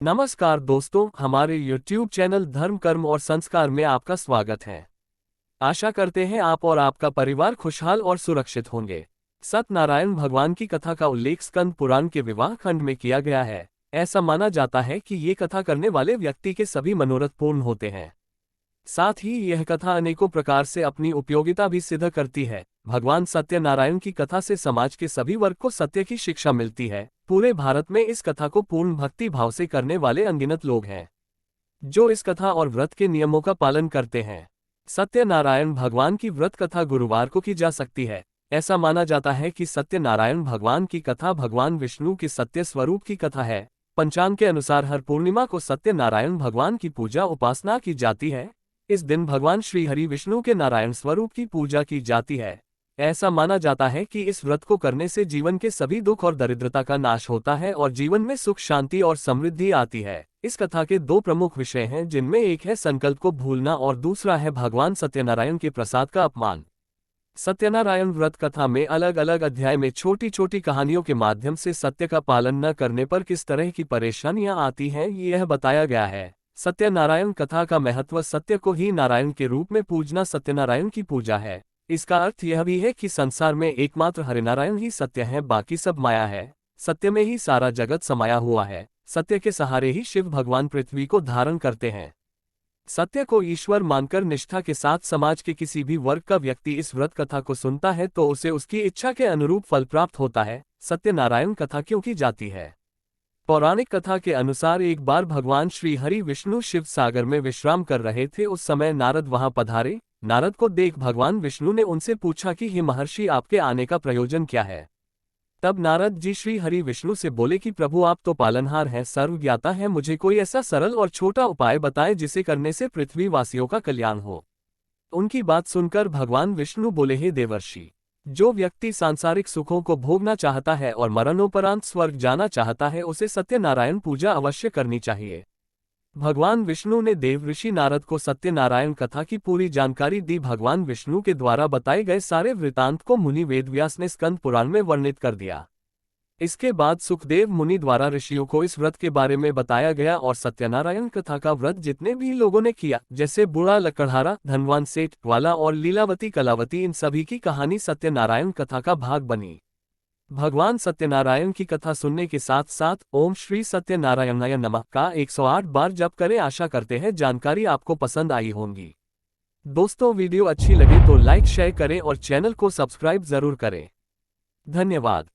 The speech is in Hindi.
नमस्कार दोस्तों, हमारे YouTube चैनल धर्म कर्म और संस्कार में आपका स्वागत है। आशा करते हैं आप और आपका परिवार खुशहाल और सुरक्षित होंगे। सत्यनारायण भगवान की कथा का उल्लेख स्कंद पुराण के विवाह खंड में किया गया है। ऐसा माना जाता है कि ये कथा करने वाले व्यक्ति के सभी मनोरथ पूर्ण होते हैं। साथ ही यह कथा अनेकों प्रकार से अपनी उपयोगिता भी सिद्ध करती है। भगवान सत्यनारायण की कथा से समाज के सभी वर्ग को सत्य की शिक्षा मिलती है। पूरे भारत में इस कथा को पूर्ण भक्ति भाव से करने वाले अनगिनत लोग हैं, जो इस कथा और व्रत के नियमों का पालन करते हैं। सत्यनारायण भगवान की व्रत कथा गुरुवार को की जा सकती है। ऐसा माना जाता है कि सत्यनारायण भगवान की कथा भगवान विष्णु के सत्य स्वरूप की कथा है। पंचांग के अनुसार हर पूर्णिमा को सत्यनारायण भगवान की पूजा उपासना की जाती है। इस दिन भगवान श्री हरि विष्णु के नारायण स्वरूप की पूजा की जाती है। ऐसा माना जाता है कि इस व्रत को करने से जीवन के सभी दुख और दरिद्रता का नाश होता है और जीवन में सुख शांति और समृद्धि आती है। इस कथा के दो प्रमुख विषय हैं, जिनमें एक है संकल्प को भूलना और दूसरा है भगवान सत्यनारायण के प्रसाद का अपमान। सत्यनारायण व्रत कथा में अलग अलग अध्याय में छोटी छोटी कहानियों के माध्यम से सत्य का पालन न करने पर किस तरह की परेशानियां आती हैं, यह बताया गया है। सत्यनारायण कथा का महत्व सत्य को ही नारायण के रूप में पूजना सत्यनारायण की पूजा है। इसका अर्थ यह भी है कि संसार में एकमात्र हरिनारायण ही सत्य है, बाकी सब माया है। सत्य में ही सारा जगत समाया हुआ है। सत्य के सहारे ही शिव भगवान पृथ्वी को धारण करते हैं। सत्य को ईश्वर मानकर निष्ठा के साथ समाज के किसी भी वर्ग का व्यक्ति इस व्रत कथा को सुनता है तो उसे उसकी इच्छा के अनुरूप फल प्राप्त होता है। सत्यनारायण कथा क्यों की जाती है? पौराणिक कथा के अनुसार एक बार भगवान श्री हरि विष्णु शिव सागर में विश्राम कर रहे थे। उस समय नारद वहां पधारे। नारद को देख भगवान विष्णु ने उनसे पूछा कि हे महर्षि, आपके आने का प्रयोजन क्या है? तब नारद जी श्री हरि विष्णु से बोले कि प्रभु, आप तो पालनहार हैं, सर्वज्ञाता हैं, मुझे कोई ऐसा सरल और छोटा उपाय बताएं जिसे करने से पृथ्वी वासियों का कल्याण हो। उनकी बात सुनकर भगवान विष्णु बोले, हे देवर्षि, जो व्यक्ति सांसारिक सुखों को भोगना चाहता है और मरणोपरांत स्वर्ग जाना चाहता है, उसे सत्यनारायण पूजा अवश्य करनी चाहिए। भगवान विष्णु ने देव ऋषि नारद को सत्यनारायण कथा की पूरी जानकारी दी। भगवान विष्णु के द्वारा बताए गए सारे वृतांत को मुनि वेदव्यास ने स्कंद पुराण में वर्णित कर दिया। इसके बाद सुखदेव मुनि द्वारा ऋषियों को इस व्रत के बारे में बताया गया और सत्यनारायण कथा का व्रत जितने भी लोगों ने किया, जैसे बूढ़ा लकड़हारा, धनवान सेठ वाला और लीलावती कलावती, इन सभी की कहानी सत्यनारायण कथा का भाग बनी। भगवान सत्यनारायण की कथा सुनने के साथ साथ ओम श्री सत्यनारायणाय नमः का 108 बार जप करें। आशा करते हैं जानकारी आपको पसंद आई होगी। दोस्तों, वीडियो अच्छी लगे तो लाइक शेयर करें और चैनल को सब्सक्राइब जरूर करें। धन्यवाद।